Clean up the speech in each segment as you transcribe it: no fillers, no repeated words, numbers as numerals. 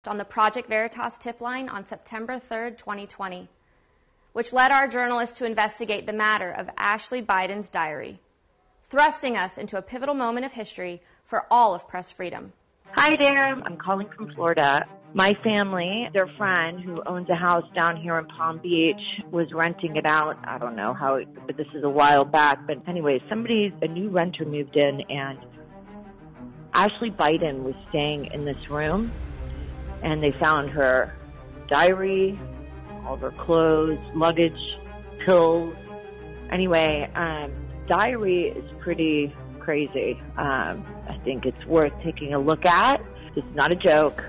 on the Project Veritas tip line on September 3rd, 2020, which led our journalists to investigate the matter of Ashley Biden's diary, thrusting us into a pivotal moment of history for all of press freedom. Hi there, I'm calling from Florida. My family, their friend who owns a house down here in Palm Beach, was renting it out. I don't know how, but this is a while back. But anyway, a new renter moved in, and Ashley Biden was staying in this room, and they found her diary, all of her clothes, luggage, pills. Anyway, diary is pretty crazy. I think it's worth taking a look at. It's not a joke.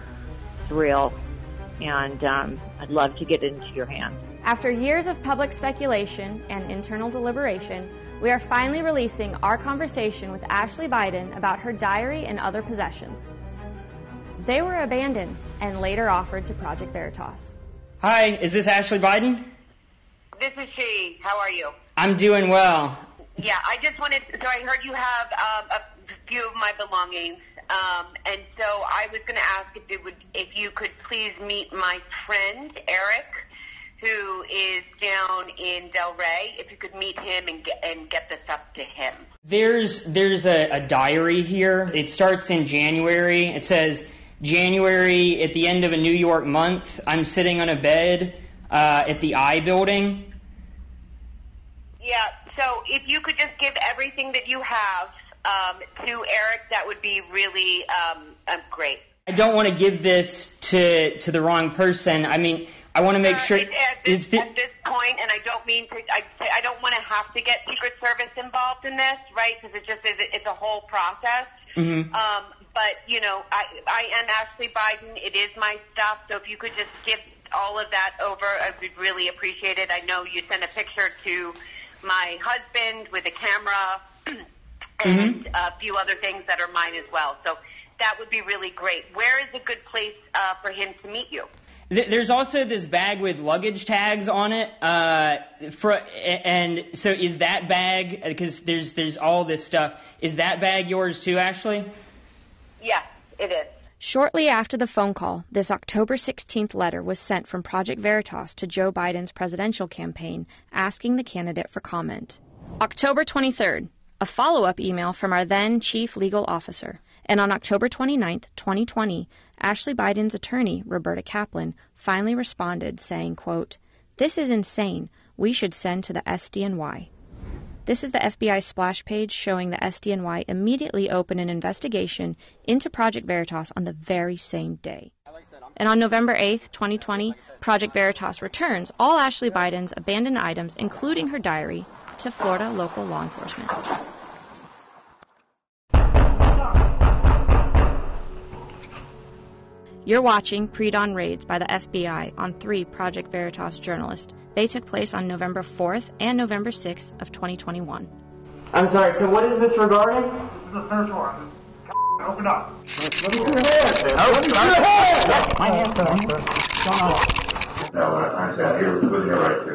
It's real. And I'd love to get it into your hands. After years of public speculation and internal deliberation, we are finally releasing our conversation with Ashley Biden about her diary and other possessions. They were abandoned and later offered to Project Veritas. Hi, is this Ashley Biden? This is she. How are you? I'm doing well. Yeah, I just wanted, so I heard you have a few of my belongings, and so I was going to ask if you could please meet my friend, Eric, who is down in Delray, if you could meet him and get this up to him. There's a diary here. It starts in January. It says, January at the end of a New York month, I'm sitting on a bed at the I building. Yeah, so if you could just give everything that you have to Eric, that would be really great. I don't want to give this to the wrong person. I mean, I want to make sure... At this point, and I don't mean to... I don't want to have to get Secret Service involved in this, right? Because it's a whole process. Mm-hmm. But, you know, I am Ashley Biden. It is my stuff. So if you could just give all of that over, I would really appreciate it. I know you sent a picture to my husband with a camera and a few other things that are mine as well. So that would be really great. Where is a good place for him to meet you? There's also this bag with luggage tags on it. And so is that bag, because there's all this stuff, is that bag yours too, Ashley? Yes, it is. Shortly after the phone call, this October 16th letter was sent from Project Veritas to Joe Biden's presidential campaign, asking the candidate for comment. October 23rd, a follow-up email from our then chief legal officer. And on October 29th, 2020, Ashley Biden's attorney, Roberta Kaplan, finally responded saying, quote, "This is insane. We should send to the SDNY." This is the FBI splash page showing the SDNY immediately open an investigation into Project Veritas on the very same day. And on November 8th, 2020, Project Veritas returns all Ashley Biden's abandoned items, including her diary, to Florida local law enforcement. You're watching Pre-Dawn Raids by the FBI on 3 Project Veritas journalists. They took place on November 4th and November 6th of 2021. I'm sorry, so what is this regarding? This is a search warrant. Just open up. Let me see your hand. My hand's up. No, what I'm trying to say here is within your right to.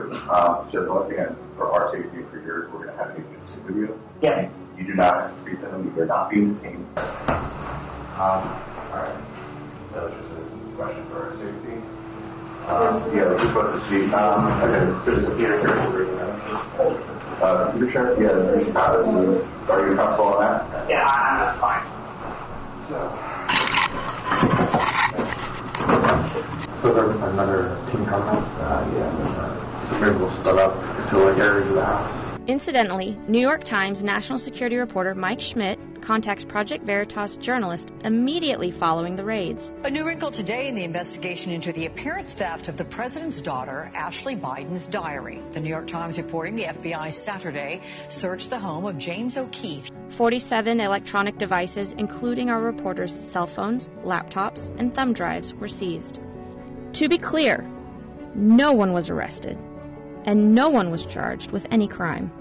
Just once again, for our safety for yours, we're going to have to sit with you. Yeah. You do not have to speak to them. You're not being detained. All right. That was just a question for our safety. Yeah, we're supposed to see. Okay, there's a computer here. Computer share? Yeah, there's a computer. Are you comfortable on that? Yeah, that's fine. So there's another team coming? Yeah. So maybe we'll split up to like areas of the house. Incidentally, New York Times national security reporter Mike Schmidt contacts Project Veritas journalist immediately following the raids. A new wrinkle today in the investigation into the apparent theft of the president's daughter, Ashley Biden's diary. The New York Times reporting the FBI Saturday searched the home of James O'Keefe. 47 electronic devices, including our reporters' cell phones, laptops, and thumb drives, were seized. To be clear, no one was arrested, and no one was charged with any crime.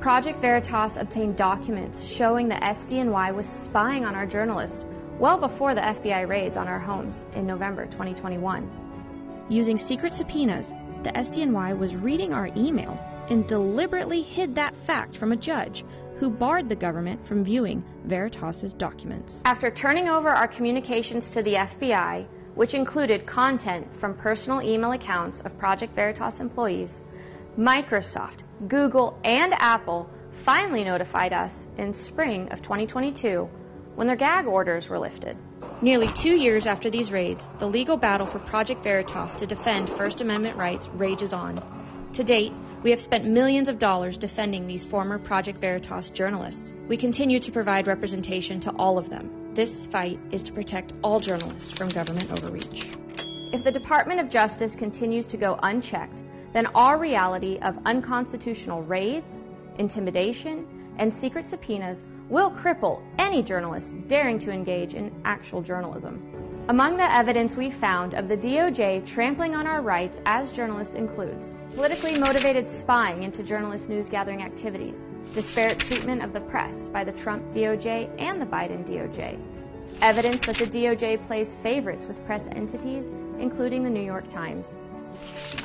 Project Veritas obtained documents showing the SDNY was spying on our journalists well before the FBI raids on our homes in November 2021. Using secret subpoenas, the SDNY was reading our emails and deliberately hid that fact from a judge, who barred the government from viewing Veritas's documents. After turning over our communications to the FBI, which included content from personal email accounts of Project Veritas employees, Microsoft, Google, and Apple finally notified us in spring of 2022 when their gag orders were lifted. Nearly 2 years after these raids, the legal battle for Project Veritas to defend First Amendment rights rages on. To date, we have spent millions of dollars defending these former Project Veritas journalists. We continue to provide representation to all of them. This fight is to protect all journalists from government overreach. If the Department of Justice continues to go unchecked, then our reality of unconstitutional raids, intimidation, and secret subpoenas will cripple any journalist daring to engage in actual journalism. Among the evidence we found of the DOJ trampling on our rights as journalists includes politically motivated spying into journalist news-gathering activities, disparate treatment of the press by the Trump DOJ and the Biden DOJ, evidence that the DOJ plays favorites with press entities, including the New York Times.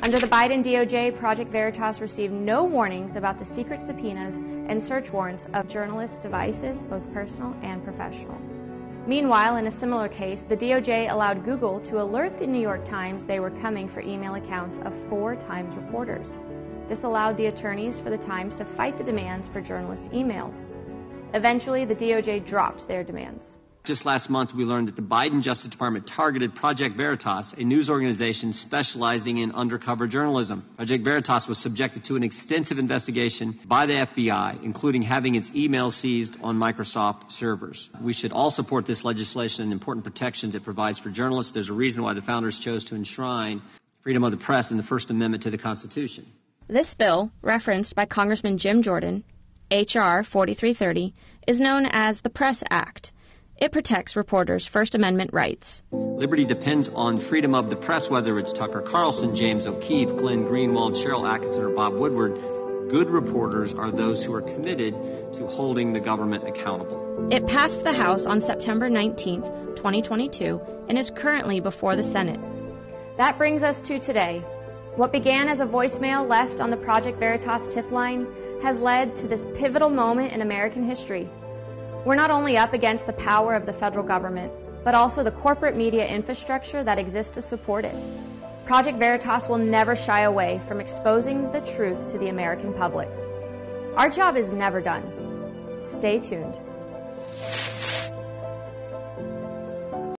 Under the Biden DOJ, Project Veritas received no warnings about the secret subpoenas and search warrants of journalists' devices, both personal and professional. Meanwhile, in a similar case, the DOJ allowed Google to alert the New York Times they were coming for email accounts of 4 Times reporters. This allowed the attorneys for the Times to fight the demands for journalists' emails. Eventually, the DOJ dropped their demands. Just last month, we learned that the Biden Justice Department targeted Project Veritas, a news organization specializing in undercover journalism. Project Veritas was subjected to an extensive investigation by the FBI, including having its emails seized on Microsoft servers. We should all support this legislation and important protections it provides for journalists. There's a reason why the founders chose to enshrine freedom of the press in the First Amendment to the Constitution. This bill, referenced by Congressman Jim Jordan, H.R. 4330, is known as the Press Act. It protects reporters' First Amendment rights. Liberty depends on freedom of the press, whether it's Tucker Carlson, James O'Keefe, Glenn Greenwald, Cheryl Atkinson, or Bob Woodward. Good reporters are those who are committed to holding the government accountable. It passed the House on September 19, 2022, and is currently before the Senate. That brings us to today. What began as a voicemail left on the Project Veritas tip line has led to this pivotal moment in American history. We're not only up against the power of the federal government, but also the corporate media infrastructure that exists to support it. Project Veritas will never shy away from exposing the truth to the American public. Our job is never done. Stay tuned.